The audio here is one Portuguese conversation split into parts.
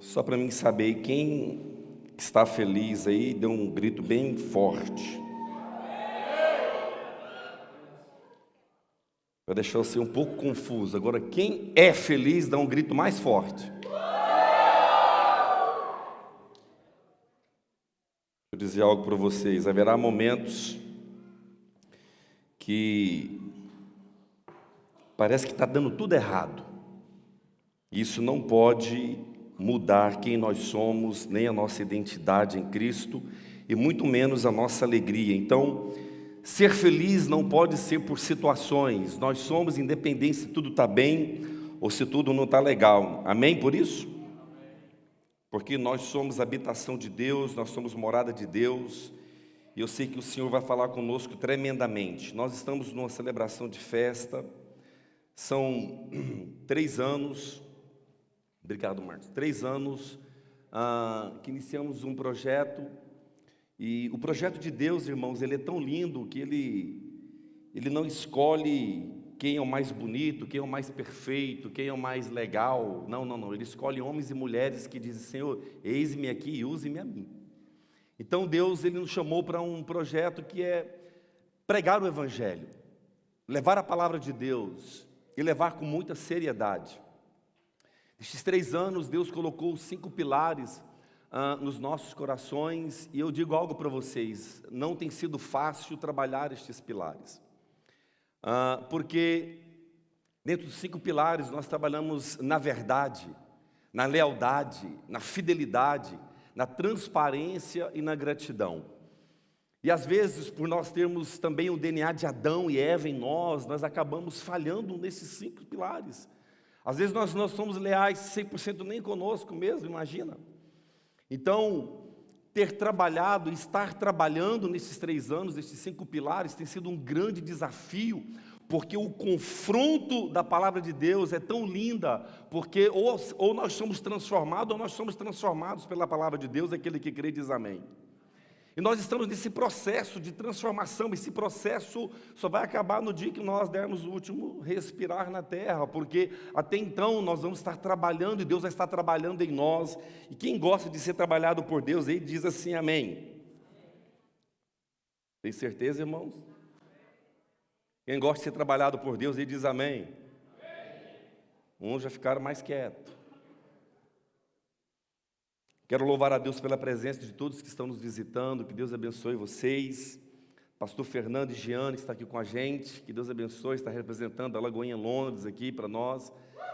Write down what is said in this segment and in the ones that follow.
Só para mim saber, quem está feliz aí, deu um grito bem forte. Vai deixar você um pouco confuso. Agora, quem é feliz, dá um grito mais forte. Vou dizer algo para vocês. Haverá momentos que parece que está dando tudo errado. Isso não pode mudar quem nós somos, nem a nossa identidade em Cristo, e muito menos a nossa alegria. Então, ser feliz não pode ser por situações. Nós somos independentes se tudo está bem ou se tudo não está legal. Amém por isso? Porque nós somos habitação de Deus, nós somos morada de Deus, e eu sei que o Senhor vai falar conosco tremendamente. Nós estamos numa celebração de festa, são 3 anos, obrigado Marcos, 3 anos que iniciamos um projeto, e o projeto de Deus, irmãos, ele é tão lindo que ele não escolhe quem é o mais bonito, quem é o mais perfeito, quem é o mais legal. Não. Ele escolhe homens e mulheres que dizem: Senhor, eis-me aqui e use-me a mim. Então Deus, ele nos chamou para um projeto que é pregar o Evangelho, levar a palavra de Deus e levar com muita seriedade. Nestes 3 anos, Deus colocou 5 pilares nos nossos corações, e eu digo algo para vocês: não tem sido fácil trabalhar estes pilares. Porque dentro dos 5 pilares nós trabalhamos na verdade, na lealdade, na fidelidade, na transparência e na gratidão. E às vezes, por nós termos também o DNA de Adão e Eva em nós acabamos falhando nesses 5 pilares. Às vezes nós não somos leais 100% nem conosco mesmo, imagina. Então, ter trabalhado, estar trabalhando nesses 3 anos, nesses 5 pilares, tem sido um grande desafio, porque o confronto da palavra de Deus é tão linda, porque ou nós somos transformados, ou nós somos transformados pela palavra de Deus. Aquele que crê diz amém. E nós estamos nesse processo de transformação. Esse processo só vai acabar no dia que nós dermos o último respirar na terra, porque até então nós vamos estar trabalhando e Deus vai estar trabalhando em nós. E quem gosta de ser trabalhado por Deus, ele diz assim, amém. Tem certeza, irmãos? Quem gosta de ser trabalhado por Deus, ele diz amém. Uns já ficaram mais quietos. Quero louvar a Deus pela presença de todos que estão nos visitando. Que Deus abençoe vocês. Pastor Fernando e Giane está aqui com a gente. Que Deus abençoe, está representando a Lagoinha Londres aqui para nós.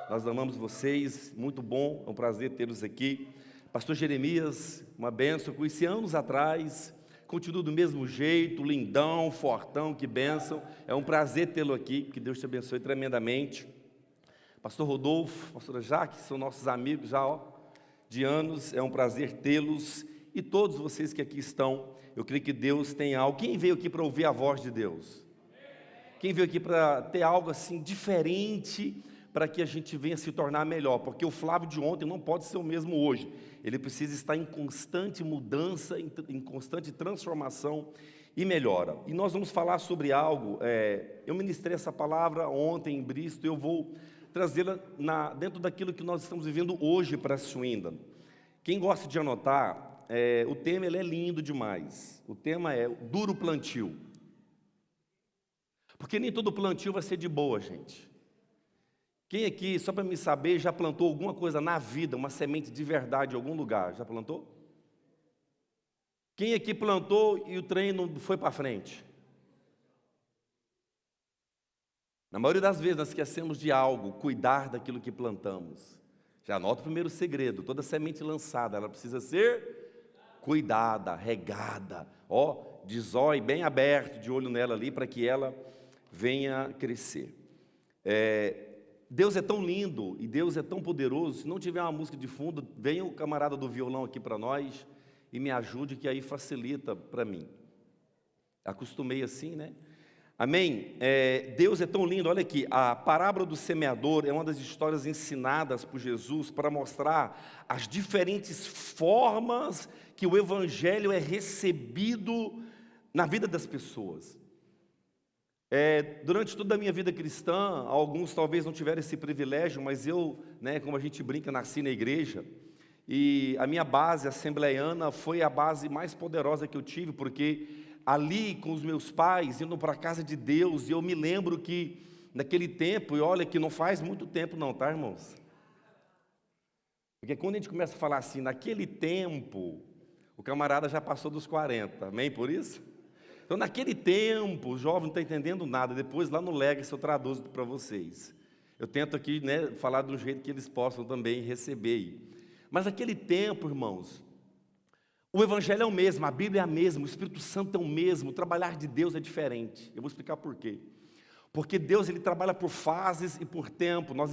Nós amamos vocês, muito bom, é um prazer tê-los aqui. Pastor Jeremias, uma bênção, conheci anos atrás, continua do mesmo jeito, lindão, fortão, que bênção. É um prazer tê-lo aqui, que Deus te abençoe tremendamente. Pastor Rodolfo, pastora Jaque, são nossos amigos já, de anos, é um prazer tê-los, e todos vocês que aqui estão. Eu creio que Deus tem algo. Quem veio aqui para ouvir a voz de Deus? Quem veio aqui para ter algo assim diferente, para que a gente venha se tornar melhor? Porque o Flávio de ontem não pode ser o mesmo hoje, ele precisa estar em constante mudança, em constante transformação e melhora. E nós vamos falar sobre algo, eu ministrei essa palavra ontem em Bristol, eu vou trazê-la dentro daquilo que nós estamos vivendo hoje para Swindon. Quem gosta de anotar, o tema ele é lindo demais. O tema é duro plantio. Porque nem todo plantio vai ser de boa, gente. Quem aqui, só para me saber, já plantou alguma coisa na vida, uma semente de verdade em algum lugar? Já plantou? Quem aqui plantou e o trem não foi para frente? Na maioria das vezes nós esquecemos de algo, cuidar daquilo que plantamos. Já anota o primeiro segredo: toda semente lançada, ela precisa ser cuidada, regada, de zóio bem aberto, de olho nela ali, para que ela venha crescer. Deus é tão lindo e Deus é tão poderoso. Se não tiver uma música de fundo, venha o camarada do violão aqui para nós e me ajude, que aí facilita para mim. Acostumei assim, né? Amém? Deus é tão lindo. Olha aqui, a parábola do semeador é uma das histórias ensinadas por Jesus para mostrar as diferentes formas que o Evangelho é recebido na vida das pessoas. Durante toda a minha vida cristã, alguns talvez não tiveram esse privilégio, mas eu, como a gente brinca, nasci na igreja. E a minha base assembleiana foi a base mais poderosa que eu tive, porque ali com os meus pais, indo para a casa de Deus, e eu me lembro que naquele tempo, e olha que não faz muito tempo não, tá, irmãos? Porque quando a gente começa a falar assim, naquele tempo, o camarada já passou dos 40, amém por isso? Então naquele tempo, o jovem não está entendendo nada, depois lá no Legacy eu traduzo para vocês. Eu tento aqui, né, falar de um jeito que eles possam também receber. Mas naquele tempo, irmãos, o Evangelho é o mesmo, a Bíblia é a mesma, o Espírito Santo é o mesmo, o trabalhar de Deus é diferente. Eu vou explicar por quê. Porque Deus ele trabalha por fases e por tempo. Nós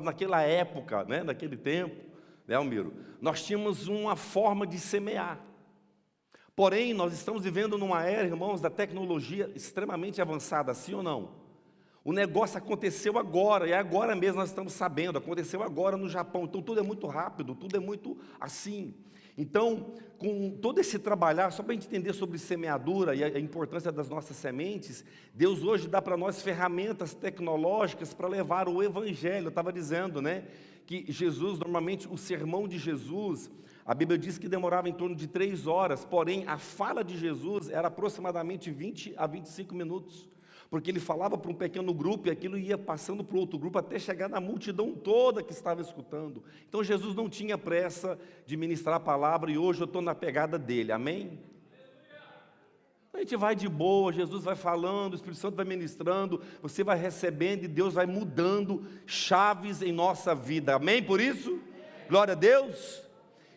naquela época, né, naquele tempo, né, Almiro, nós tínhamos uma forma de semear. Porém, nós estamos vivendo numa era, irmãos, da tecnologia extremamente avançada, sim ou não? O negócio aconteceu agora, e agora mesmo nós estamos sabendo, aconteceu agora no Japão, então tudo é muito rápido, tudo é muito assim. Então, com todo esse trabalhar, só para a gente entender sobre semeadura e a importância das nossas sementes, Deus hoje dá para nós ferramentas tecnológicas para levar o Evangelho. Eu estava dizendo, né, que Jesus, normalmente o sermão de Jesus, a Bíblia diz que demorava em torno de 3 horas, porém a fala de Jesus era aproximadamente 20 a 25 minutos. Porque ele falava para um pequeno grupo e aquilo ia passando para o outro grupo até chegar na multidão toda que estava escutando. Então Jesus não tinha pressa de ministrar a palavra e hoje eu estou na pegada dele, amém? A gente vai de boa, Jesus vai falando, o Espírito Santo vai ministrando, você vai recebendo e Deus vai mudando chaves em nossa vida, amém por isso? Glória a Deus!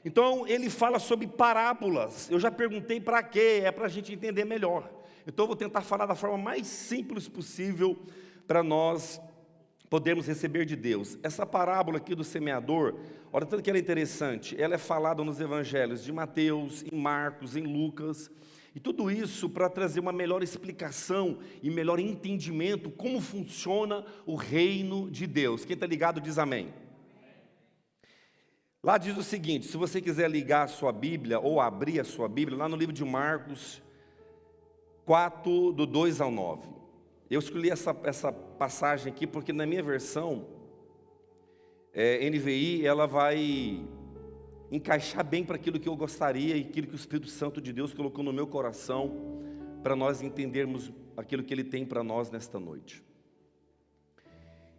Então ele fala sobre parábolas, eu já perguntei para quê, é para a gente entender melhor. Então eu vou tentar falar da forma mais simples possível para nós podermos receber de Deus. Essa parábola aqui do semeador, olha tanto que ela é interessante, ela é falada nos evangelhos de Mateus, em Marcos, em Lucas, e tudo isso para trazer uma melhor explicação e melhor entendimento como funciona o reino de Deus. Quem está ligado diz amém. Lá diz o seguinte, se você quiser ligar a sua Bíblia ou abrir a sua Bíblia, lá no livro de Marcos 4, do 2 ao 9. Eu escolhi essa passagem aqui porque na minha versão, NVI, ela vai encaixar bem para aquilo que eu gostaria e aquilo que o Espírito Santo de Deus colocou no meu coração, para nós entendermos aquilo que Ele tem para nós nesta noite.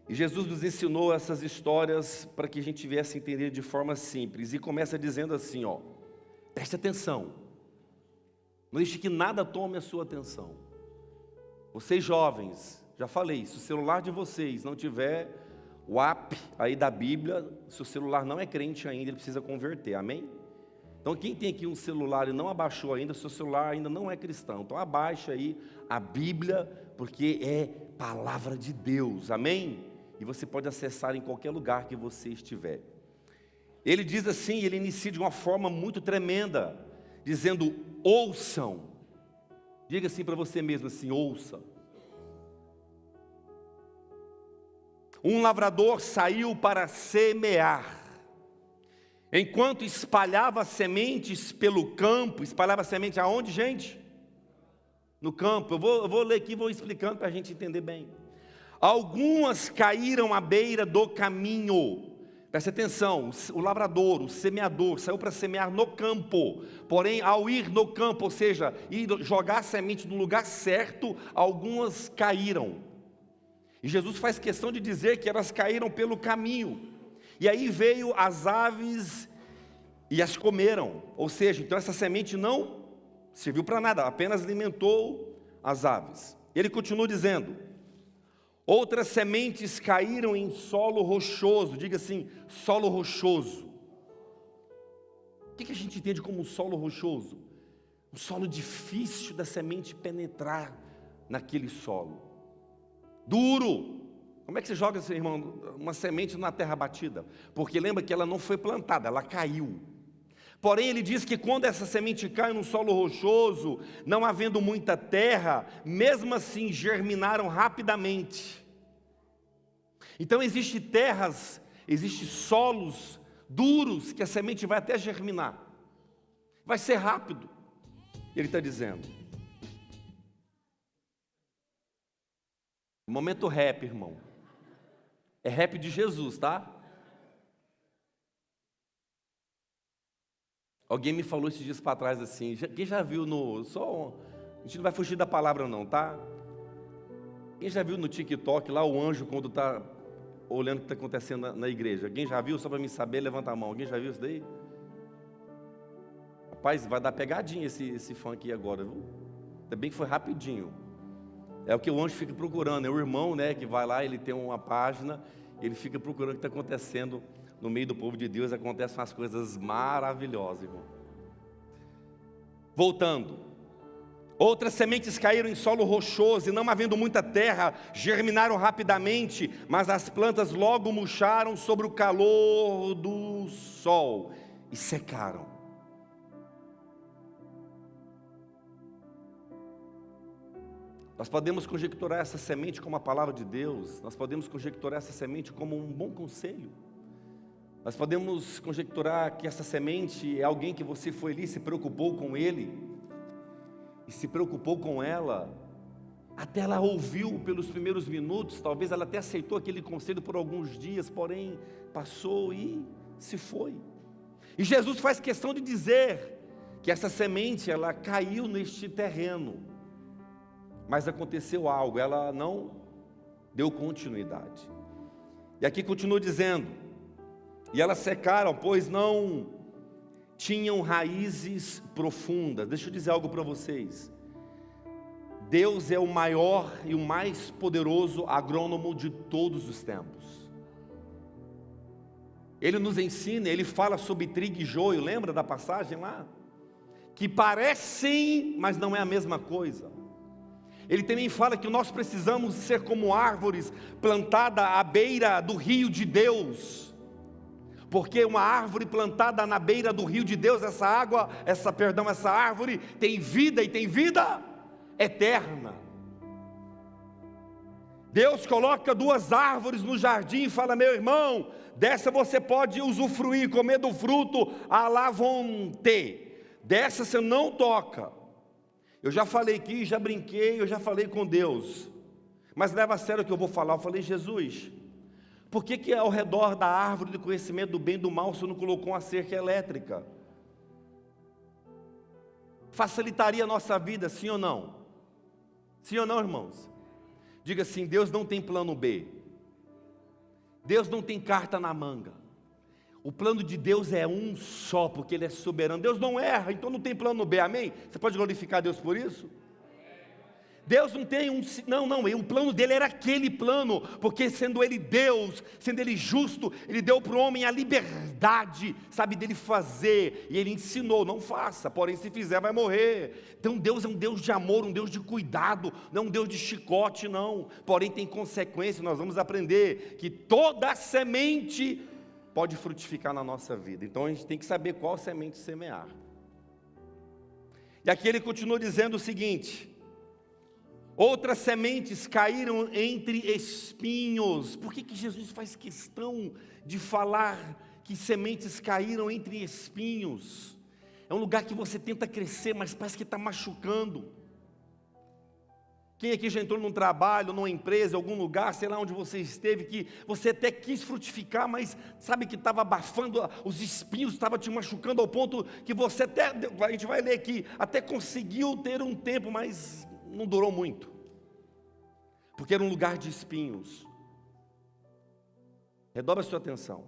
E Jesus nos ensinou essas histórias para que a gente viesse a entender de forma simples, e começa dizendo assim, ó, preste atenção. Não deixe que nada tome a sua atenção. Vocês jovens, já falei, se o celular de vocês não tiver o app aí da Bíblia, se o celular não é crente ainda, ele precisa converter, amém? Então quem tem aqui um celular e não abaixou ainda, seu celular ainda não é cristão, então abaixa aí a Bíblia, porque é palavra de Deus, amém? E você pode acessar em qualquer lugar que você estiver. Ele diz assim, ele inicia de uma forma muito tremenda, dizendo, ouçam. Diga assim para você mesmo, assim, ouça. Um lavrador saiu para semear. Enquanto espalhava sementes pelo campo, espalhava semente aonde, gente? No campo. Eu vou ler aqui e vou explicando para a gente entender bem. Algumas caíram à beira do caminho. Preste atenção, o lavrador, o semeador, saiu para semear no campo. Porém, ao ir no campo, ou seja, ir jogar a semente no lugar certo, algumas caíram. E Jesus faz questão de dizer que elas caíram pelo caminho. E aí veio as aves e as comeram. Ou seja, então essa semente não serviu para nada, apenas alimentou as aves. Ele continua dizendo, outras sementes caíram em solo rochoso. Diga assim, solo rochoso. O que a gente entende como um solo rochoso? Um solo difícil da semente penetrar naquele solo. Duro. Como é que você joga, irmão, uma semente na terra batida? Porque lembra que ela não foi plantada, ela caiu. Porém, ele diz que quando essa semente cai num solo rochoso, não havendo muita terra, mesmo assim germinaram rapidamente. Então existem terras, existem solos duros que a semente vai até germinar. Vai ser rápido, ele está dizendo. Momento rap, irmão. É rap de Jesus, tá? Alguém me falou esses dias para trás assim, quem já viu a gente não vai fugir da palavra não, tá? Quem já viu no TikTok lá o anjo quando está olhando o que está acontecendo na igreja? Alguém já viu? Só para mim saber, levanta a mão. Alguém já viu isso daí? Rapaz, vai dar pegadinha esse funk aí agora, viu? Ainda bem que foi rapidinho. É o que o anjo fica procurando, é o irmão, né, que vai lá, ele tem uma página, ele fica procurando o que está acontecendo no meio do povo de Deus, acontecem umas coisas maravilhosas, irmão. Voltando, outras sementes caíram em solo rochoso, e não havendo muita terra, germinaram rapidamente, mas as plantas logo murcharam sob o calor do sol, e secaram. Nós podemos conjecturar essa semente como a palavra de Deus, nós podemos conjecturar essa semente como um bom conselho, nós podemos conjecturar que essa semente é alguém que você foi ali, se preocupou com ele, e se preocupou com ela, até ela ouviu pelos primeiros minutos, talvez ela até aceitou aquele conselho por alguns dias, porém passou e se foi. E Jesus faz questão de dizer que essa semente, ela caiu neste terreno, mas aconteceu algo, ela não deu continuidade. E aqui continua dizendo, e elas secaram, pois não tinham raízes profundas. Deixa eu dizer algo para vocês. Deus é o maior e o mais poderoso agrônomo de todos os tempos. Ele nos ensina, ele fala sobre trigo e joio, lembra da passagem lá? Que parecem, mas não é a mesma coisa. Ele também fala que nós precisamos ser como árvores plantadas à beira do rio de Deus, porque uma árvore plantada na beira do rio de Deus, essa árvore tem vida, e tem vida eterna. Deus coloca duas árvores no jardim e fala: meu irmão, dessa você pode usufruir, comer do fruto à la vontade, dessa você não toca. Eu já falei aqui, já brinquei, eu já falei com Deus, mas leva a sério o que eu vou falar. Eu falei: Jesus, por que ao redor da árvore do conhecimento do bem e do mal o Senhor não colocou uma cerca elétrica? Facilitaria a nossa vida, sim ou não? Sim ou não, irmãos? Diga assim: Deus não tem plano B, Deus não tem carta na manga. O plano de Deus é um só, porque Ele é soberano. Deus não erra, então não tem plano B, amém? Você pode glorificar Deus por isso? Deus não tem o plano dele era aquele plano, porque sendo Ele Deus, sendo Ele justo, Ele deu para o homem a liberdade, sabe, dele fazer, e Ele ensinou: não faça, porém se fizer vai morrer. Então Deus é um Deus de amor, um Deus de cuidado, não um Deus de chicote não, porém tem consequência. Nós vamos aprender que toda semente pode frutificar na nossa vida, então a gente tem que saber qual semente semear. E aqui ele continua dizendo o seguinte: outras sementes caíram entre espinhos. Por que Jesus faz questão de falar que sementes caíram entre espinhos? É um lugar que você tenta crescer, mas parece que está machucando. Quem aqui já entrou num trabalho, numa empresa, algum lugar, sei lá onde você esteve, que você até quis frutificar, mas sabe que estava abafando, os espinhos estavam te machucando ao ponto que você até, a gente vai ler aqui, até conseguiu ter um tempo, mas não durou muito, porque era um lugar de espinhos. Redobre a sua atenção.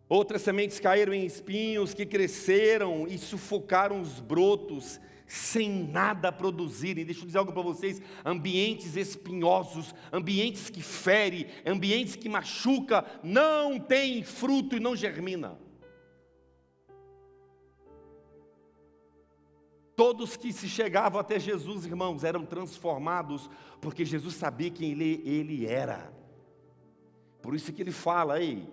Outras sementes caíram em espinhos que cresceram e sufocaram os brotos, sem nada produzirem. Deixa eu dizer algo para vocês: ambientes espinhosos, ambientes que ferem, ambientes que machucam, não tem fruto e não germina. Todos que se chegavam até Jesus, irmãos, eram transformados, porque Jesus sabia quem ele era. Por isso que ele fala: ei,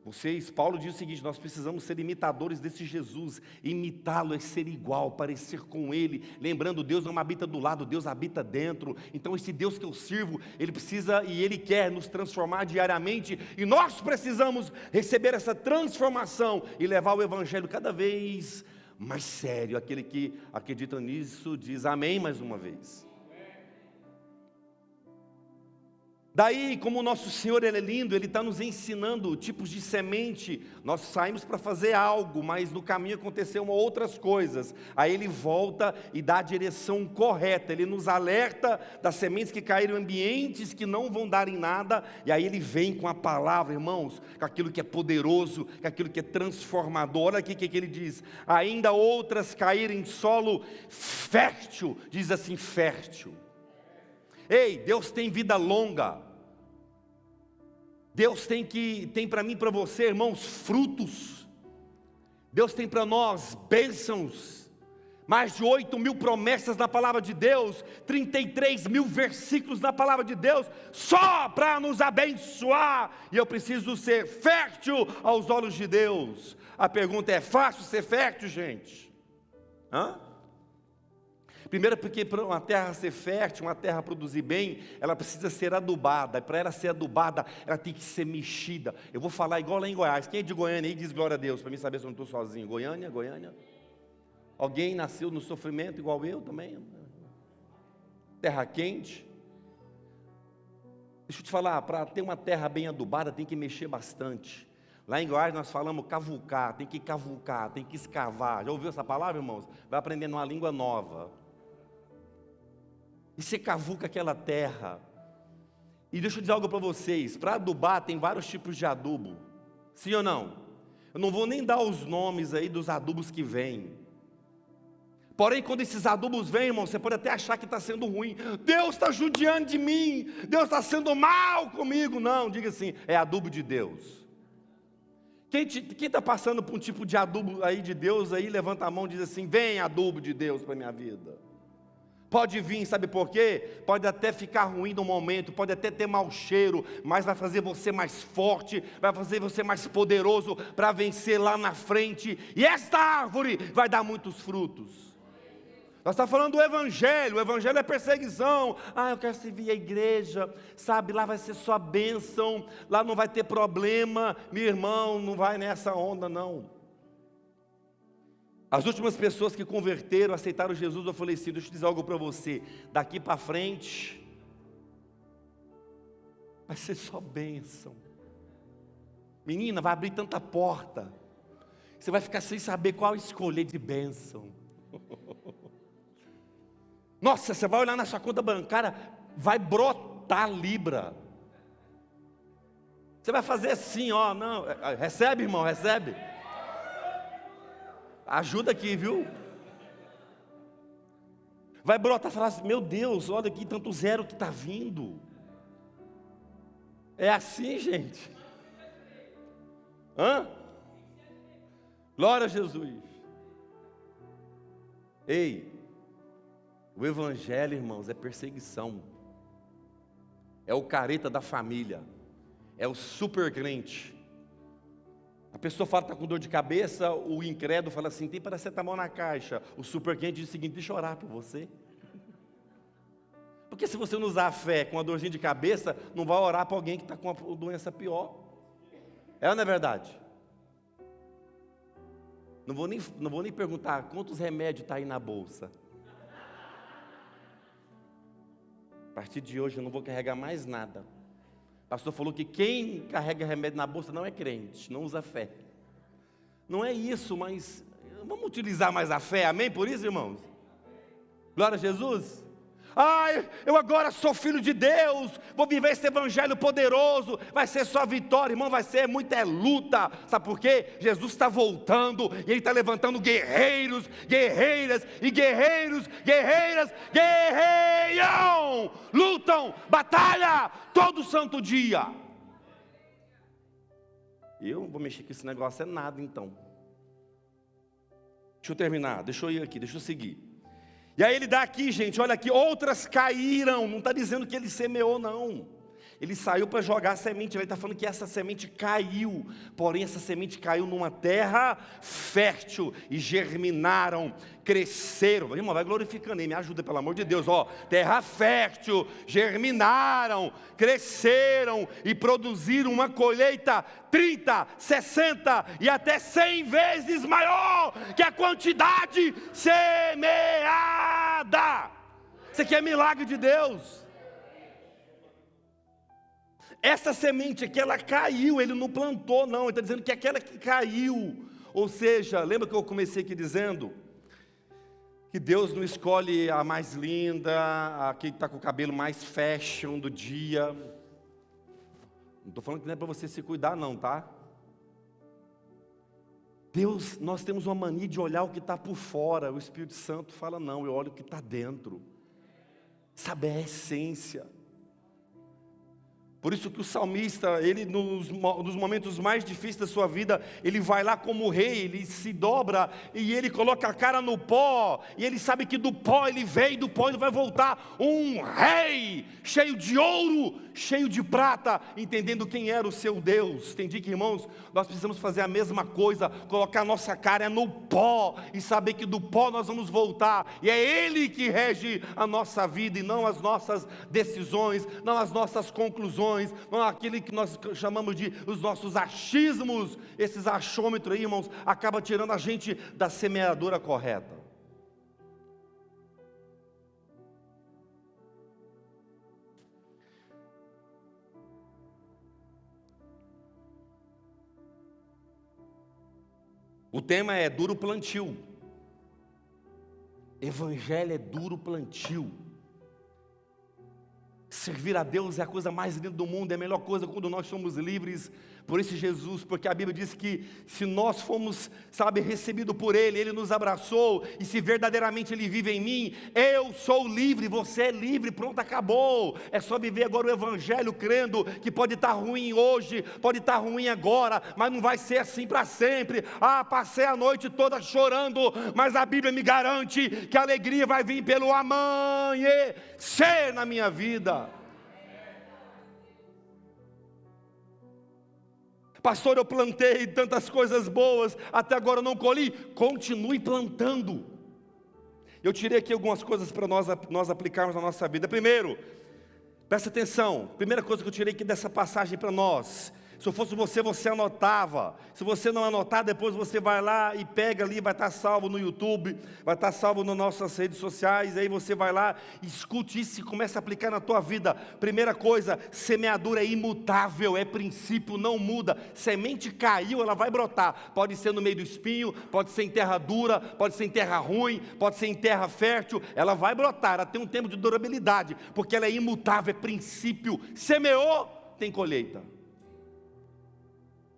vocês, Paulo diz o seguinte: nós precisamos ser imitadores desse Jesus. Imitá-lo é ser igual, parecer com Ele. Lembrando, Deus não habita do lado, Deus habita dentro. Então esse Deus que eu sirvo, Ele precisa e Ele quer nos transformar diariamente. E nós precisamos receber essa transformação e levar o Evangelho cada vez mais sério. Aquele que acredita nisso diz amém mais uma vez. Daí, como o nosso Senhor Ele é lindo, Ele está nos ensinando tipos de semente. Nós saímos para fazer algo, mas no caminho aconteceram outras coisas. Aí Ele volta e dá a direção correta. Ele nos alerta das sementes que caíram em ambientes que não vão dar em nada. E aí Ele vem com a palavra, irmãos, com aquilo que é poderoso, com aquilo que é transformador. Olha aqui o que Ele diz. Ainda outras caíram em solo fértil. Diz assim, fértil. Ei, Deus tem vida longa. Deus tem para mim e para você, irmãos, frutos. Deus tem para nós bênçãos. Mais de 8.000 promessas na palavra de Deus, 33.000 versículos na palavra de Deus, só para nos abençoar. E eu preciso ser fértil aos olhos de Deus. A pergunta é: fácil ser fértil, gente? Primeiro, porque para uma terra ser fértil, uma terra produzir bem, ela precisa ser adubada. E para ela ser adubada, ela tem que ser mexida. Eu vou falar igual lá em Goiás. Quem é de Goiânia aí diz glória a Deus, para mim saber se eu não estou sozinho. Goiânia? Alguém nasceu no sofrimento igual eu também? Terra quente. Deixa eu te falar, para ter uma terra bem adubada, tem que mexer bastante. Lá em Goiás nós falamos cavucar, tem que escavar. Já ouviu essa palavra, irmãos? Vai aprendendo uma língua nova. E você cavuca aquela terra. E deixa eu dizer algo para vocês. Para adubar tem vários tipos de adubo. Sim ou não? Eu não vou nem dar os nomes aí dos adubos que vêm. Porém, quando esses adubos vêm, irmão, você pode até achar que está sendo ruim. Deus está judiando de mim. Deus está sendo mal comigo. Não, diga assim, é adubo de Deus. Quem está passando por um tipo de adubo aí de Deus, aí levanta a mão e diz assim: vem adubo de Deus para a minha vida. Pode vir, sabe por quê? Pode até ficar ruim no momento, pode até ter mau cheiro, mas vai fazer você mais forte, vai fazer você mais poderoso para vencer lá na frente. E esta árvore vai dar muitos frutos. Nós estamos falando do Evangelho. O Evangelho é perseguição. Eu quero servir a igreja, sabe, lá vai ser só bênção, lá não vai ter problema. Meu irmão, não vai nessa onda não. As últimas pessoas que converteram, aceitaram Jesus, eu falei assim: deixa eu dizer algo para você, daqui para frente, vai ser só bênção. Menina, vai abrir tanta porta, você vai ficar sem saber qual escolher de bênção. Nossa, você vai olhar na sua conta bancária, vai brotar libra. Você vai fazer assim, não, recebe, irmão, recebe. Ajuda aqui, viu? Vai brotar e falar assim: meu Deus, olha aqui tanto zero que está vindo. É assim, gente? Glória a Jesus. Ei, o Evangelho, irmãos, é perseguição. É o careta da família. É o super crente. A pessoa fala que está com dor de cabeça, o incrédulo fala assim: tem paracetamol na caixa. O super crente diz o seguinte: deixa eu orar por você. Porque se você não usar a fé com uma dorzinha de cabeça, não vai orar para alguém que está com uma doença pior. É ou não é verdade? Não vou nem perguntar quantos remédios está aí na bolsa. A partir de hoje eu não vou carregar mais nada. O pastor falou que quem carrega remédio na bolsa não é crente, não usa fé. Não é isso, mas vamos utilizar mais a fé, amém por isso, irmãos? Glória a Jesus. Eu agora sou filho de Deus, vou viver esse evangelho poderoso, vai ser só vitória, irmão, vai ser muita luta. Sabe por quê? Jesus está voltando e Ele está levantando guerreiros, guerreiras e guerreiras, guerreiam, lutam, batalha, todo santo dia. Eu não vou mexer com esse negócio, é nada então. Deixa eu terminar, deixa eu ir aqui, deixa eu seguir. E aí ele dá aqui, gente, olha aqui, outras caíram, não está dizendo que ele semeou não, ele saiu para jogar a semente, ele está falando que essa semente caiu, porém essa semente caiu numa terra fértil, e germinaram, cresceram, irmão, vai glorificando aí, me ajuda pelo amor de Deus, terra fértil, germinaram, cresceram, e produziram uma colheita 30, 60 e até 100 vezes maior que a quantidade semeada. Isso aqui é milagre de Deus. essa semente aqui, ela caiu, ele não plantou não, ele está dizendo que aquela que caiu, ou seja, lembra que eu comecei aqui dizendo, que Deus não escolhe a mais linda, a que está com o cabelo mais fashion do dia. Não estou falando que não é para você se cuidar não, tá? Deus, nós temos uma mania de olhar o que está por fora. O Espírito Santo fala, não, eu olho o que está dentro. Saber a essência. Por isso que o salmista, ele nos momentos mais difíceis da sua vida, ele vai lá como rei, ele se dobra e ele coloca a cara no pó, e ele sabe que do pó ele veio, do pó ele vai voltar um rei, cheio de ouro, cheio de prata, entendendo quem era o seu Deus. Entendi que, irmãos, nós precisamos fazer a mesma coisa, colocar a nossa cara no pó, e saber que do pó nós vamos voltar, e é Ele que rege a nossa vida, e não as nossas decisões, não as nossas conclusões, não aquilo que nós chamamos de os nossos achismos. Esses achômetros aí, irmãos, acaba tirando a gente da semeadura correta. O tema é duro plantio. Evangelho é duro plantio. Servir a Deus é a coisa mais linda do mundo, é a melhor coisa quando nós somos livres por esse Jesus, porque a Bíblia diz que se nós fomos, recebidos por Ele, Ele nos abraçou, e se verdadeiramente Ele vive em mim, eu sou livre, você é livre, pronto, acabou. É só viver agora o Evangelho, crendo que pode estar ruim hoje, pode estar ruim agora, mas não vai ser assim para sempre. Passei a noite toda chorando, mas a Bíblia me garante que a alegria vai vir pelo amanhecer na minha vida. Pastor, eu plantei tantas coisas boas, até agora eu não colhi. Continue plantando. Eu tirei aqui algumas coisas para nós aplicarmos na nossa vida. Primeiro, presta atenção, primeira coisa que eu tirei aqui dessa passagem para nós. Se eu fosse você anotava. Se você não anotar, depois você vai lá e pega ali, vai estar salvo no YouTube, vai estar salvo nas nossas redes sociais, aí você vai lá, escute isso e começa a aplicar na tua vida. Primeira coisa, semeadura é imutável, é princípio, não muda. Semente caiu, ela vai brotar. Pode ser no meio do espinho, pode ser em terra dura, pode ser em terra ruim, pode ser em terra fértil, ela vai brotar, ela tem um tempo de durabilidade, porque ela é imutável, é princípio. Semeou, tem colheita.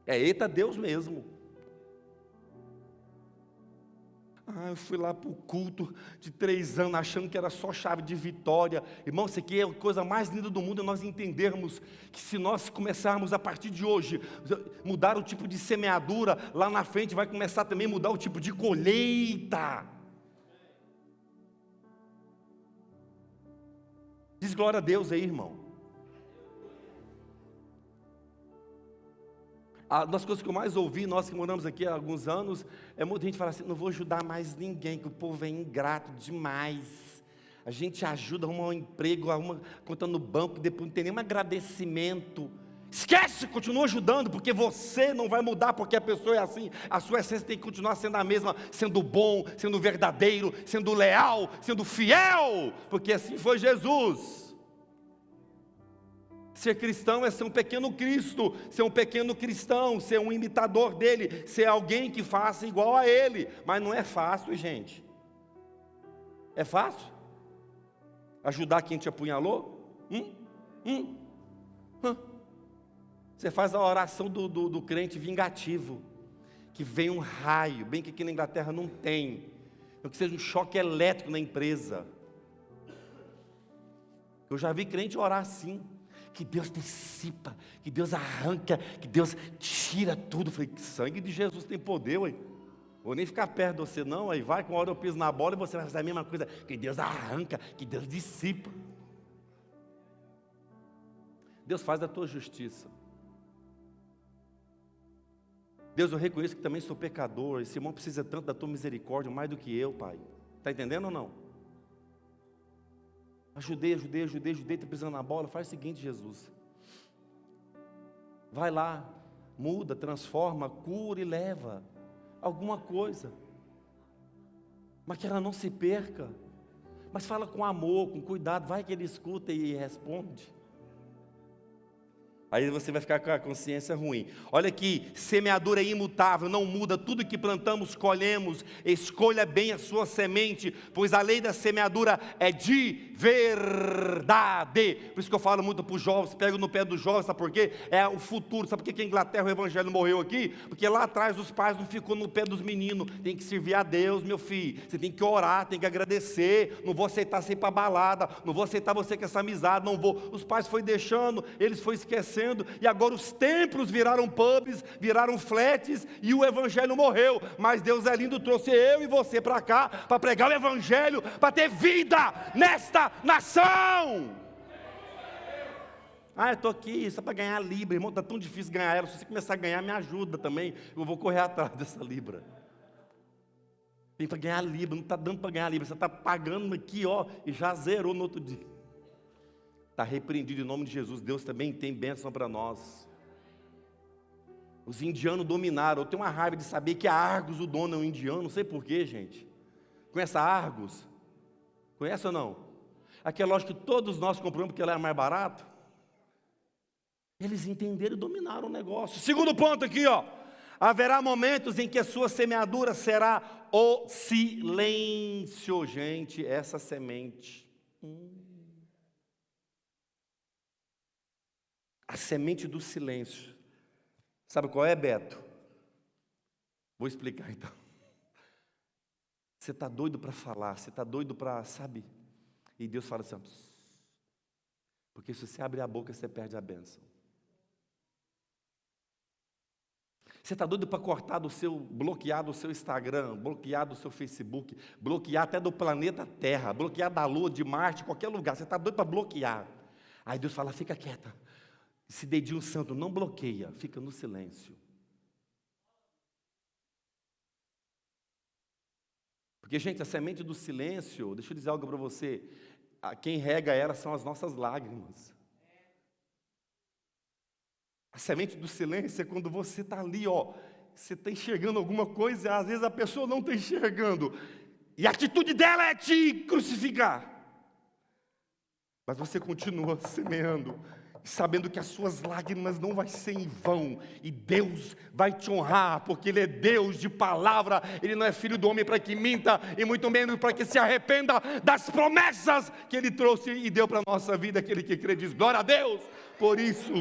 Eita Deus mesmo. Eu fui lá para o culto de 3 anos, achando que era só chave de vitória. Irmão, isso aqui é a coisa mais linda do mundo, é nós entendermos que se nós começarmos a partir de hoje, mudar o tipo de semeadura, lá na frente vai começar também a mudar o tipo de colheita. Diz glória a Deus aí, irmão. Uma das coisas que eu mais ouvi, nós que moramos aqui há alguns anos, é muita gente falar assim, não vou ajudar mais ninguém, que o povo é ingrato demais. A gente ajuda, arruma um emprego, arruma conta no banco, depois não tem nenhum agradecimento. Esquece, continua ajudando, porque você não vai mudar, porque a pessoa é assim. A sua essência tem que continuar sendo a mesma, sendo bom, sendo verdadeiro, sendo leal, sendo fiel, porque assim foi Jesus. Ser cristão é ser um pequeno Cristo, ser um pequeno cristão, ser um imitador dele, ser alguém que faça igual a ele. Mas não é fácil, gente. É fácil? Ajudar quem te apunhalou? Você faz a oração do crente vingativo, que vem um raio, bem que aqui na Inglaterra não tem, então que seja um choque elétrico na empresa. Eu já vi crente orar assim, que Deus dissipa, que Deus arranca, que Deus tira tudo. Eu falei, que sangue de Jesus tem poder, ué. Vou nem ficar perto de você não, aí vai, com a hora eu piso na bola e você vai fazer a mesma coisa, que Deus arranca, que Deus dissipa. Deus faz a tua justiça. Deus, eu reconheço que também sou pecador, esse irmão precisa tanto da tua misericórdia, mais do que eu, Pai. Está entendendo ou não? Ajudei, está pisando na bola. Faz o seguinte, Jesus. Vai lá, muda, transforma, cura e leva alguma coisa. Mas que ela não se perca. Mas fala com amor, com cuidado. Vai que ele escuta e responde. Aí você vai ficar com a consciência ruim. Olha aqui, semeadura é imutável, não muda, tudo que plantamos, colhemos. Escolha bem a sua semente, pois a lei da semeadura é de verdade. Por isso que eu falo muito para os jovens, pego no pé dos jovens, sabe por quê? É o futuro. Sabe por que a Inglaterra o evangelho morreu aqui? Porque lá atrás os pais não ficou no pé dos meninos. Tem que servir a Deus, meu filho. Você tem que orar, tem que agradecer. Não vou aceitar você ir para balada, não vou aceitar você com essa amizade, não vou. Os pais foi deixando, eles foi esquecendo. E agora os templos viraram pubs, viraram flats, e o evangelho morreu. Mas Deus é lindo, trouxe eu e você para cá, para pregar o evangelho, para ter vida nesta nação. Eu estou aqui só para ganhar libra, irmão, está tão difícil ganhar ela. Se você começar a ganhar, me ajuda também, eu vou correr atrás dessa libra. Tem para ganhar libra, não está dando para ganhar libra, você está pagando aqui, ó, e já zerou no outro dia. Está repreendido em nome de Jesus. Deus também tem bênção para nós. Os indianos dominaram. Eu tenho uma raiva de saber que a Argos, o dono é um indiano. Não sei porquê, gente. Conhece a Argos? Conhece ou não? Aqui é lógico que todos nós compramos porque ela é mais barato. Eles entenderam e dominaram o negócio. Segundo ponto aqui, ó. Haverá momentos em que a sua semeadura será o silêncio. Gente, essa semente. A semente do silêncio. Sabe qual é, Beto? Vou explicar então. Você está doido para falar, você está doido para, sabe? E Deus fala assim, porque se você abrir a boca, você perde a bênção. Você está doido para bloquear do seu Instagram, bloquear do seu Facebook, bloquear até do planeta Terra, bloquear da Lua, de Marte, qualquer lugar. Você está doido para bloquear. Aí Deus fala, fica quieta. Esse dedinho santo não bloqueia, fica no silêncio. Porque, gente, a semente do silêncio, deixa eu dizer algo para você, quem rega ela são as nossas lágrimas. A semente do silêncio é quando você está ali, ó, você está enxergando alguma coisa, e às vezes a pessoa não está enxergando, e a atitude dela é te crucificar. Mas você continua semeando, sabendo que as suas lágrimas não vão ser em vão, e Deus vai te honrar, porque Ele é Deus de palavra, Ele não é filho do homem para que minta, e muito menos para que se arrependa das promessas que Ele trouxe e deu para a nossa vida. Aquele que crê diz, glória a Deus. Por isso,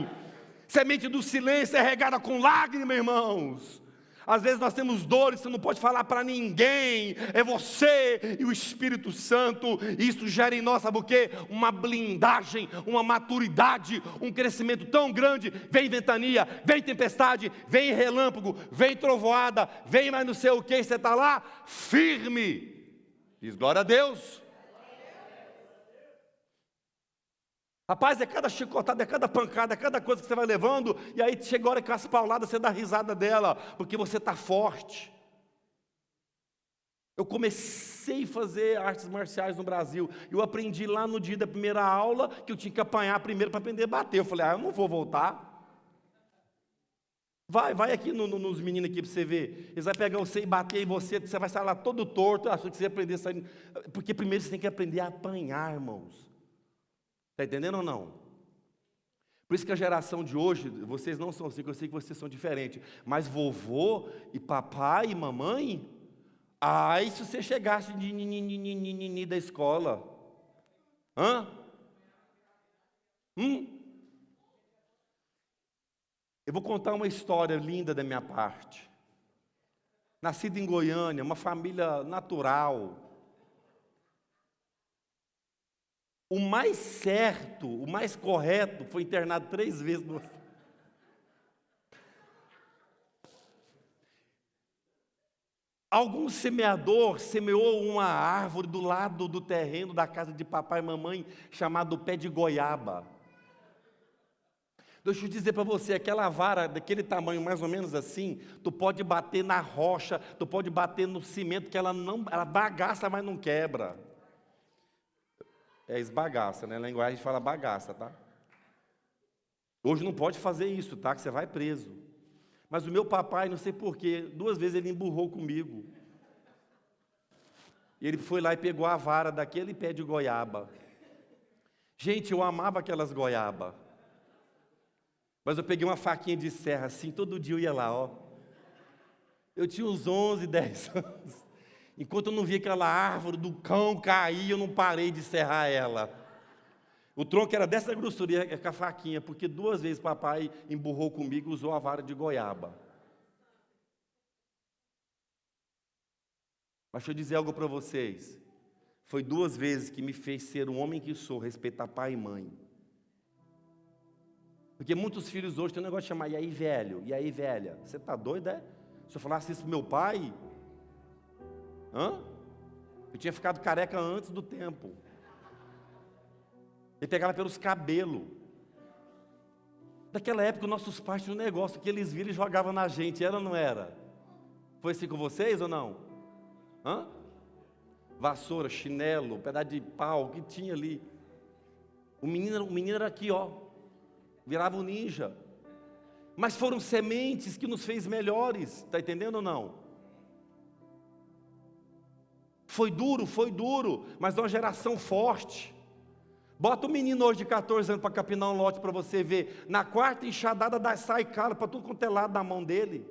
semente do silêncio é regada com lágrimas, irmãos. Às vezes nós temos dores, você não pode falar para ninguém, é você e o Espírito Santo, e isso gera em nós, sabe o quê? Uma blindagem, uma maturidade, um crescimento tão grande. Vem ventania, vem tempestade, vem relâmpago, vem trovoada, vem mais não sei o que, você está lá firme, diz glória a Deus. Rapaz, é cada chicotada, é cada pancada, é cada coisa que você vai levando, e aí chega a hora que as pauladas, você dá risada dela, porque você está forte. Eu comecei a fazer artes marciais no Brasil, eu aprendi lá no dia da primeira aula, que eu tinha que apanhar primeiro para aprender a bater. Eu falei, eu não vou voltar. Vai aqui nos meninos aqui para você ver, eles vão pegar você e bater em você vai sair lá todo torto, achando que você ia aprender a sair, porque primeiro você tem que aprender a apanhar, irmãos. Está entendendo ou não? Por isso que a geração de hoje, vocês não são assim, eu sei que vocês são diferentes, mas vovô e papai e mamãe, se você chegasse de da escola, Eu vou contar uma história linda da minha parte. Nascido em Goiânia, uma família natural. O mais certo, o mais correto, foi internado 3 vezes no... Algum semeador semeou uma árvore do lado do terreno da casa de papai e mamãe, chamado pé de goiaba. Deixa eu dizer para você, aquela vara daquele tamanho mais ou menos assim, tu pode bater na rocha, tu pode bater no cimento, que ela bagaça, mas não quebra. É esbagaça, né? Na linguagem a gente fala bagaça, tá? Hoje não pode fazer isso, tá? Que você vai preso. Mas o meu papai, não sei porquê, 2 vezes ele emburrou comigo. Ele foi lá e pegou a vara daquele pé de goiaba. Gente, eu amava aquelas goiaba. Mas eu peguei uma faquinha de serra assim, todo dia eu ia lá, ó. Eu tinha uns 11, 10 anos. Enquanto eu não via aquela árvore do cão cair, eu não parei de serrar ela. O tronco era dessa grossura com a faquinha, porque 2 vezes papai emburrou comigo e usou a vara de goiaba. Mas deixa eu dizer algo para vocês. Foi 2 vezes que me fez ser o homem que sou, respeitar pai e mãe. Porque muitos filhos hoje tem um negócio de chamar, e aí velho, e aí velha. Você está doido, é? Se eu falasse isso para meu pai, eu tinha ficado careca antes do tempo. Ele pegava pelos cabelos. Naquela época, nossos pais tinham um negócio que eles viram e jogavam na gente, era ou não era? Foi assim com vocês ou não? Vassoura, chinelo, pedaço de pau, o que tinha ali. O menino era aqui, ó. Virava um ninja. Mas foram sementes que nos fez melhores, está entendendo ou não? Foi duro, mas de uma geração forte. Bota o menino hoje de 14 anos para capinar um lote para você ver. Na 4ª enxadada sai calo para tudo quanto é lado na mão dele.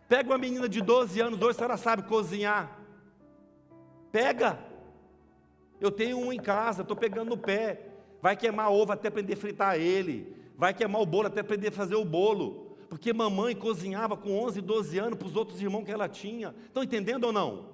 Pega uma menina de 12 anos, hoje ela sabe cozinhar. Pega. Eu tenho um em casa, estou pegando no pé. Vai queimar ovo até aprender a fritar ele. Vai queimar o bolo até aprender a fazer o bolo. Porque mamãe cozinhava com 11, 12 anos para os outros irmãos que ela tinha. Estão entendendo ou não?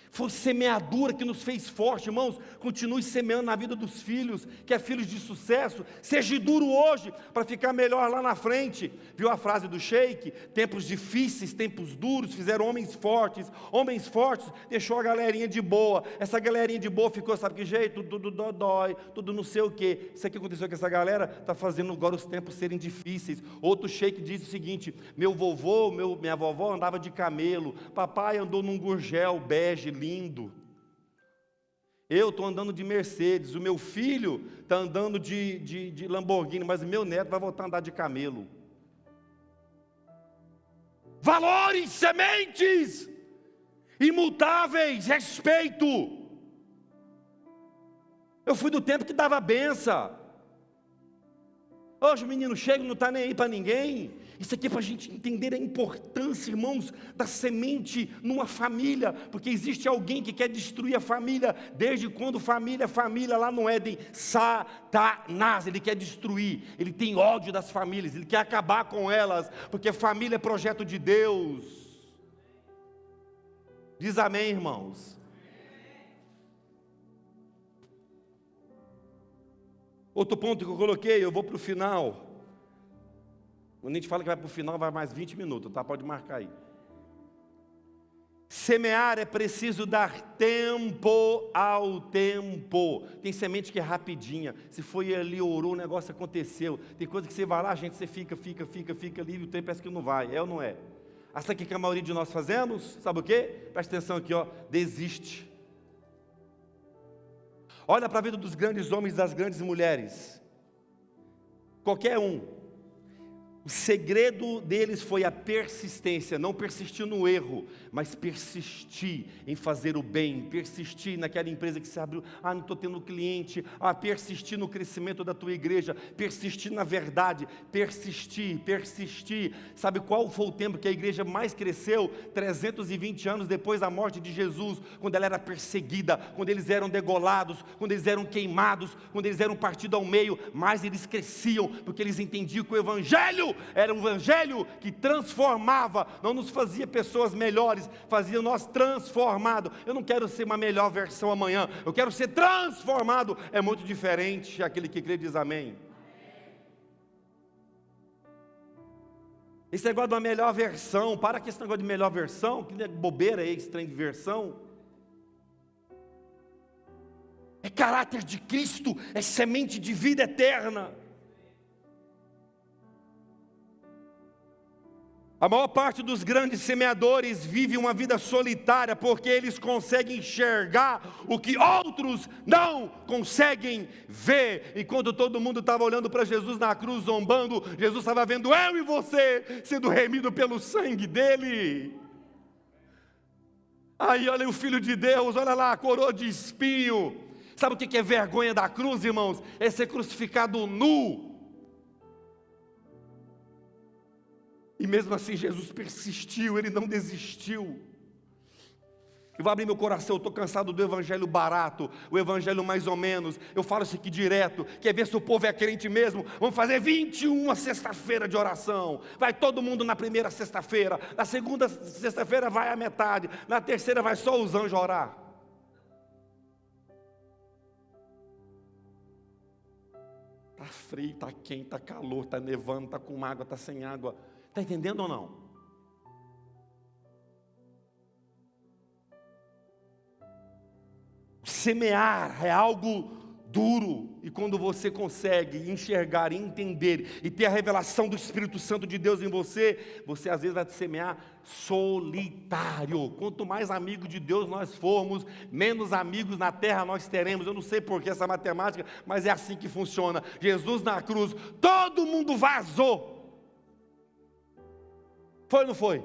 Foi semeadura que nos fez forte, irmãos. Continue semeando na vida dos filhos, que é filhos de sucesso. Seja duro hoje, para ficar melhor lá na frente. Viu a frase do Sheik? Tempos difíceis, tempos duros, fizeram homens fortes. Homens fortes deixou a galerinha de boa. Essa galerinha de boa ficou, sabe que jeito? Tudo dói, tudo não sei o quê. Isso aqui aconteceu com essa galera, está fazendo agora os tempos serem difíceis. Outro Sheik diz o seguinte: meu vovô, minha vovó andava de camelo. Papai andou num gurgel bege, lindo. Eu estou andando de Mercedes, o meu filho está andando de Lamborghini, mas o meu neto vai voltar a andar de camelo. Valores, sementes, imutáveis, respeito. Eu fui do tempo que dava benção. Hoje o menino chega e não está nem aí para ninguém. Isso aqui é para a gente entender a importância, irmãos, da semente numa família, porque existe alguém que quer destruir a família. Desde quando família lá no Éden, Satanás, ele quer destruir, ele tem ódio das famílias, ele quer acabar com elas, porque família é projeto de Deus. Diz amém, irmãos. Outro ponto que eu coloquei, eu vou para o final. Quando a gente fala que vai para o final, vai mais 20 minutos, tá? Pode marcar aí. Semear é preciso dar tempo ao tempo. Tem semente que é rapidinha. Se foi ali, orou, o negócio aconteceu. Tem coisa que você vai lá, gente, você fica ali, e o tempo parece que não vai, é ou não é? Sabe o que a maioria de nós fazemos? Sabe o quê? Presta atenção aqui, ó. Desiste. Olha para a vida dos grandes homens e das grandes mulheres. Qualquer um. O segredo deles foi a persistência, não persistir no erro, mas persistir em fazer o bem, persistir naquela empresa que se abriu, não estou tendo cliente, persistir no crescimento da tua igreja, persistir na verdade, persistir. Sabe qual foi o tempo que a igreja mais cresceu? 320 anos depois da morte de Jesus, quando ela era perseguida, quando eles eram degolados, quando eles eram queimados, quando eles eram partidos ao meio, mas eles cresciam, porque eles entendiam que o Evangelho era um Evangelho que transformava, não nos fazia pessoas melhores, fazia nós transformados. Eu não quero ser uma melhor versão amanhã, eu quero ser transformado. É muito diferente. Aquele que crê diz amém. Esse negócio de uma melhor versão, para com esse negócio de melhor versão, que bobeira é esse trem de versão. É caráter de Cristo, é semente de vida eterna. A maior parte dos grandes semeadores vive uma vida solitária, porque eles conseguem enxergar o que outros não conseguem ver. E quando todo mundo estava olhando para Jesus na cruz, zombando, Jesus estava vendo eu e você sendo remido pelo sangue dele. Aí olha o Filho de Deus, olha lá a coroa de espinho. Sabe o que é vergonha da cruz, irmãos? É ser crucificado nu. E mesmo assim Jesus persistiu, Ele não desistiu. Eu vou abrir meu coração, eu estou cansado do evangelho barato, o evangelho mais ou menos. Eu falo isso aqui direto, quer ver se o povo é crente mesmo? Vamos fazer 21 sexta-feira de oração. Vai todo mundo na primeira sexta-feira, na segunda sexta-feira vai a metade, na terceira vai só os anjos orar. Está frio, está quente, está calor, está nevando, está com água, está sem água. Está entendendo ou não? Semear é algo duro, e quando você consegue enxergar, entender e ter a revelação do Espírito Santo de Deus em você, você às vezes vai semear solitário. Quanto mais amigo de Deus nós formos, menos amigos na terra nós teremos. Eu não sei por que essa matemática, mas é assim que funciona. Jesus na cruz, todo mundo vazou. Foi ou não foi?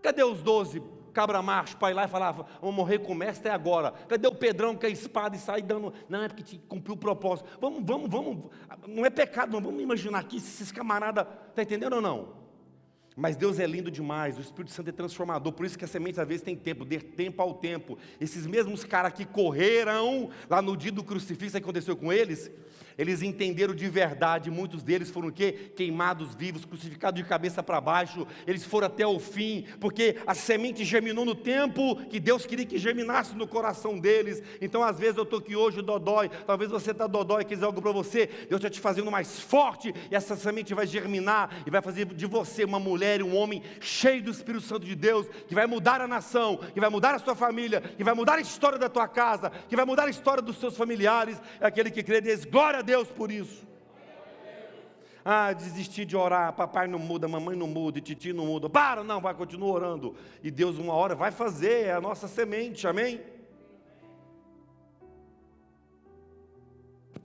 Cadê os 12 cabra macho para ir lá e falar, vamos morrer com o mestre agora? Cadê o Pedrão que é espada e sai dando? Não, é porque cumpriu o propósito. Vamos, não é pecado, não. Vamos imaginar aqui se esses camaradas, está entendendo ou não? Mas Deus é lindo demais, o Espírito Santo é transformador, por isso que a semente às vezes tem tempo, dê tempo ao tempo. Esses mesmos caras que correram lá no dia do crucifixo, sabe o que aconteceu com eles? Eles entenderam de verdade, muitos deles foram o quê? Queimados vivos, crucificados de cabeça para baixo, eles foram até o fim, porque a semente germinou no tempo que Deus queria que germinasse no coração deles. Então às vezes eu estou aqui hoje dodói, talvez você está dodói e quiser algo para você, Deus está te fazendo mais forte, e essa semente vai germinar, e vai fazer de você uma mulher e um homem cheio do Espírito Santo de Deus, que vai mudar a nação, que vai mudar a sua família, que vai mudar a história da tua casa, que vai mudar a história dos seus familiares. É aquele que crê, diz glória a Deus por isso. Desistir de orar, papai não muda, mamãe não muda, e titi não muda. Não, vai, continua orando, e Deus uma hora vai fazer, é a nossa semente, amém?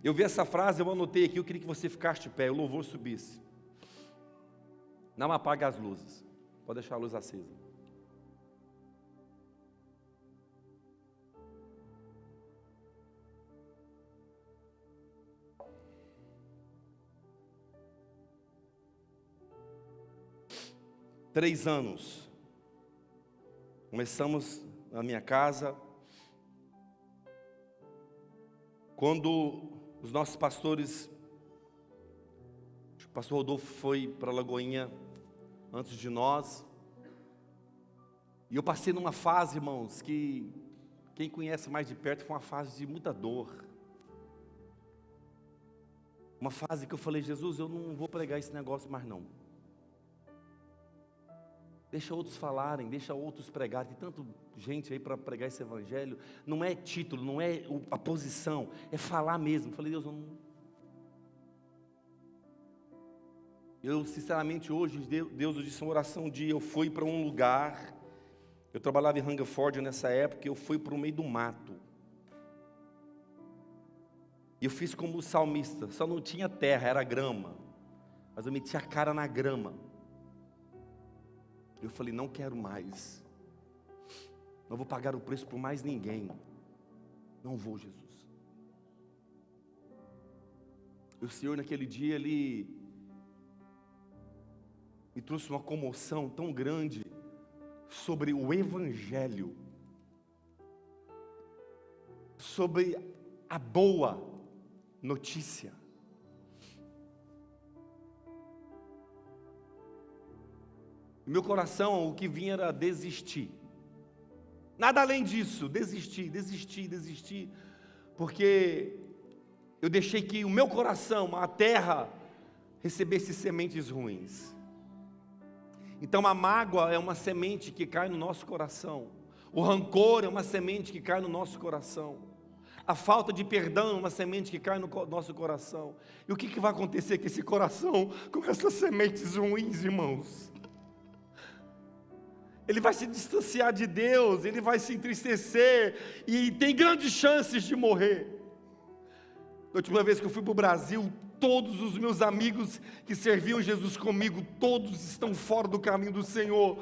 Eu vi essa frase, eu anotei aqui, eu queria que você ficasse de pé, o louvor subisse. Não apague as luzes, pode deixar a luz acesa. Três anos, começamos na minha casa, quando os nossos pastores, o pastor Rodolfo foi para Lagoinha antes de nós, e eu passei numa fase, irmãos, que quem conhece mais de perto foi uma fase de muita dor, uma fase que eu falei, Jesus, eu não vou pregar esse negócio mais não. Deixa outros falarem, deixa outros pregarem. Tem tanta gente aí para pregar esse evangelho. Não é título, não é a posição, é falar mesmo. Falei, Deus, eu sinceramente hoje, Deus eu disse uma oração um dia, eu fui para um lugar, eu trabalhava em Hungerford nessa época, eu fui para o meio do mato. E eu fiz como o salmista, só não tinha terra, era grama. Mas eu meti a cara na grama. Eu falei, não quero mais, não vou pagar o preço por mais ninguém, não vou, Jesus. E o Senhor naquele dia, Ele me trouxe uma comoção tão grande sobre o Evangelho, sobre a boa notícia. Meu coração, o que vinha era desistir. Nada além disso, desistir. Porque eu deixei que o meu coração, a terra, recebesse sementes ruins. Então a mágoa é uma semente que cai no nosso coração. O rancor é uma semente que cai no nosso coração. A falta de perdão é uma semente que cai no nosso coração. E o que vai acontecer com esse coração, com essas sementes ruins, irmãos? Ele vai se distanciar de Deus, ele vai se entristecer e tem grandes chances de morrer. A última vez que eu fui para o Brasil, todos os meus amigos que serviam Jesus comigo, todos estão fora do caminho do Senhor.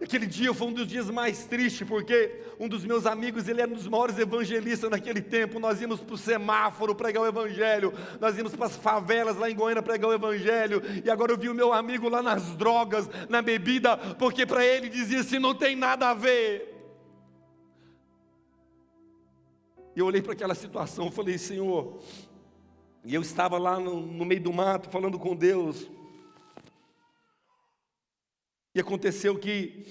Aquele dia foi um dos dias mais tristes, porque um dos meus amigos, ele era um dos maiores evangelistas naquele tempo. Nós íamos para o semáforo pregar o evangelho, nós íamos para as favelas lá em Goiânia pregar o evangelho, e agora eu vi o meu amigo lá nas drogas, na bebida, porque para ele dizia assim, não tem nada a ver. E eu olhei para aquela situação, falei, Senhor, e eu estava lá no meio do mato, falando com Deus. E aconteceu que,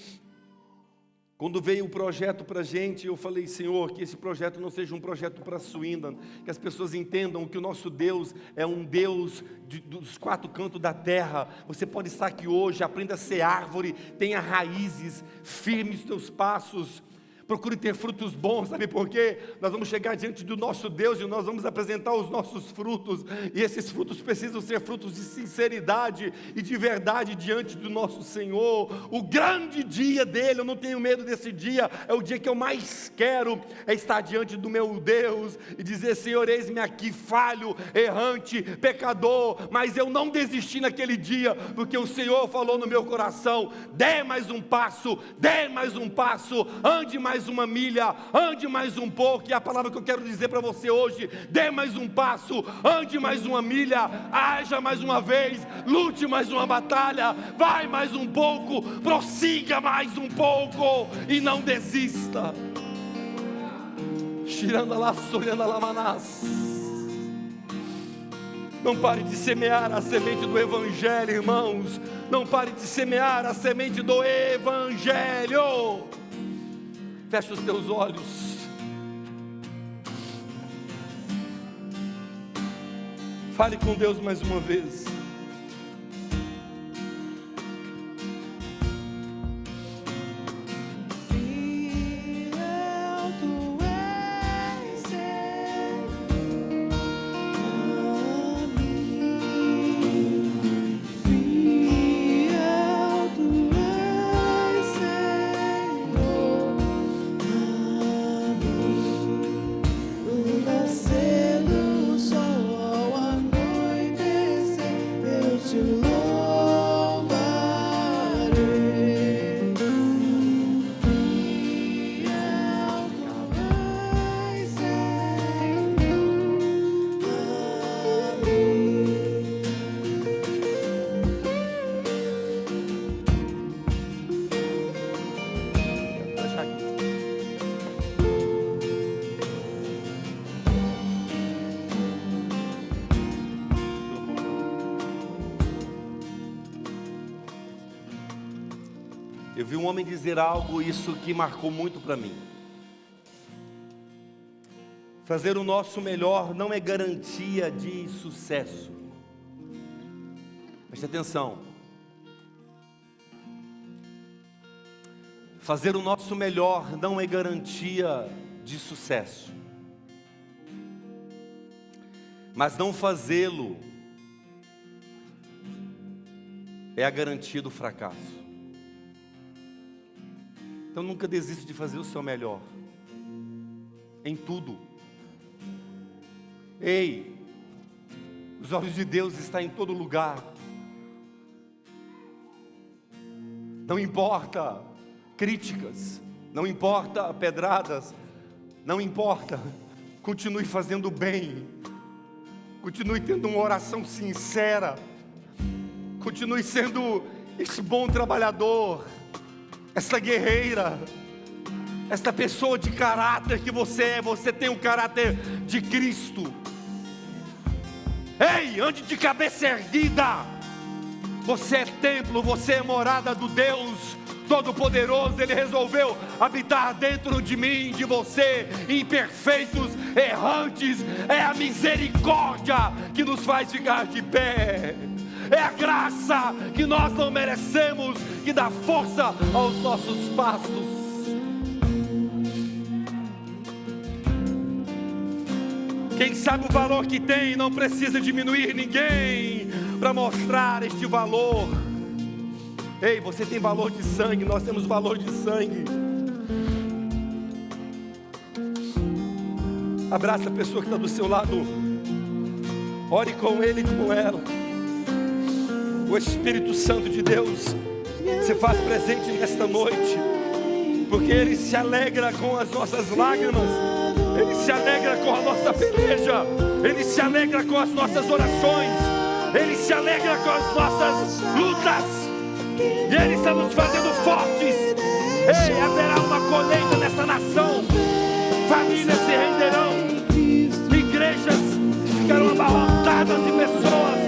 quando veio o projeto para a gente, eu falei, Senhor, que esse projeto não seja um projeto para Swindon, que as pessoas entendam que o nosso Deus é um Deus dos quatro cantos da terra. Você pode estar aqui hoje, aprenda a ser árvore, tenha raízes, firme os teus passos. Procure ter frutos bons, sabe por quê? Nós vamos chegar diante do nosso Deus e nós vamos apresentar os nossos frutos, e esses frutos precisam ser frutos de sinceridade e de verdade diante do nosso Senhor. O grande dia dele, eu não tenho medo desse dia, é o dia que eu mais quero, é estar diante do meu Deus e dizer, Senhor, eis-me aqui falho, errante, pecador, mas eu não desisti naquele dia, porque o Senhor falou no meu coração, dê mais um passo, ande mais uma milha, ande mais um pouco. E a palavra que eu quero dizer para você hoje, dê mais um passo, ande mais uma milha, haja mais uma vez, lute mais uma batalha, vai mais um pouco, prossiga mais um pouco e não desista. Não pare de semear a semente do Evangelho, irmãos. Não pare de semear a semente do Evangelho. Fecha os teus olhos. Fale com Deus mais uma vez. Eu vi um homem dizer algo, isso que marcou muito para mim. Fazer o nosso melhor não é garantia de sucesso. Preste atenção. Fazer o nosso melhor não é garantia de sucesso. Mas não fazê-lo é a garantia do fracasso. Então nunca desista de fazer o seu melhor, em tudo. Ei, os olhos de Deus estão em todo lugar. Não importa críticas, não importa pedradas, não importa, continue fazendo bem, continue tendo uma oração sincera, continue sendo esse bom trabalhador, essa guerreira, essa pessoa de caráter que você é. Você tem o caráter de Cristo. Ei, ande de cabeça erguida. Você é templo, você é morada do Deus Todo-Poderoso. Ele resolveu habitar dentro de mim, de você, imperfeitos, errantes. É a misericórdia que nos faz ficar de pé. É a graça que nós não merecemos, que dá força aos nossos passos. Quem sabe o valor que tem não precisa diminuir ninguém para mostrar este valor. Ei, você tem valor de sangue, nós temos valor de sangue. Abraça a pessoa que está do seu lado. Ore com ele e com ela. O Espírito Santo de Deus se faz presente nesta noite, porque Ele se alegra com as nossas lágrimas, Ele se alegra com a nossa peleja, Ele se alegra com as nossas orações, Ele se alegra com as nossas lutas, e Ele está nos fazendo fortes. Ei, haverá uma colheita nesta nação, famílias se renderão, igrejas ficarão abarrotadas de pessoas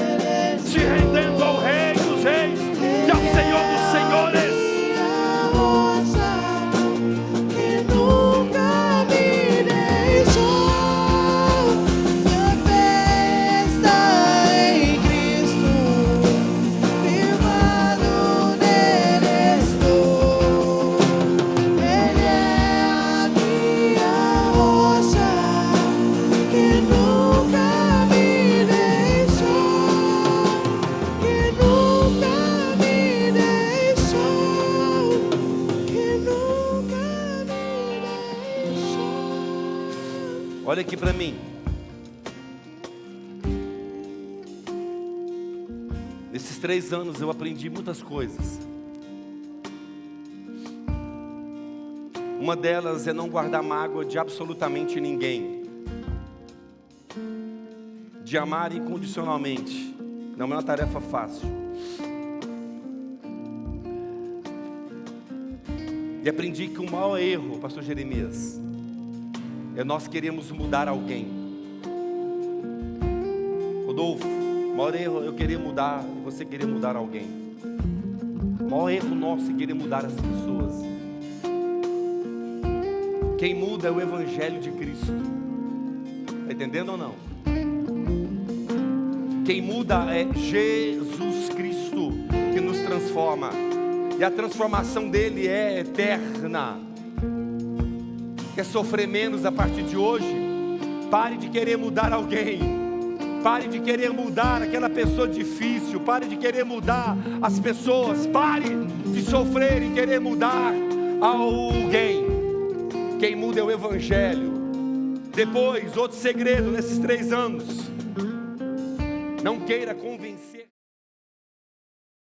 se rendendo ao Rei dos Reis e ao Senhor dos Senhores. Olha aqui para mim. Nesses 3 anos eu aprendi muitas coisas. Uma delas é não guardar mágoa de absolutamente ninguém. De amar incondicionalmente. Não é uma tarefa fácil. E aprendi que o maior erro, pastor Jeremias, é nós queremos mudar alguém. Rodolfo, o maior erro é eu querer mudar e você querer mudar alguém. O maior erro nosso é querer mudar as pessoas. Quem muda é o Evangelho de Cristo. Está entendendo ou não? Quem muda é Jesus Cristo, que nos transforma. E a transformação dele é eterna. Quer sofrer menos a partir de hoje? Pare de querer mudar alguém. Pare de querer mudar aquela pessoa difícil. Pare de querer mudar as pessoas. Pare de sofrer e querer mudar alguém. Quem muda é o Evangelho. Depois, outro segredo nesses 3 anos: não queira convencer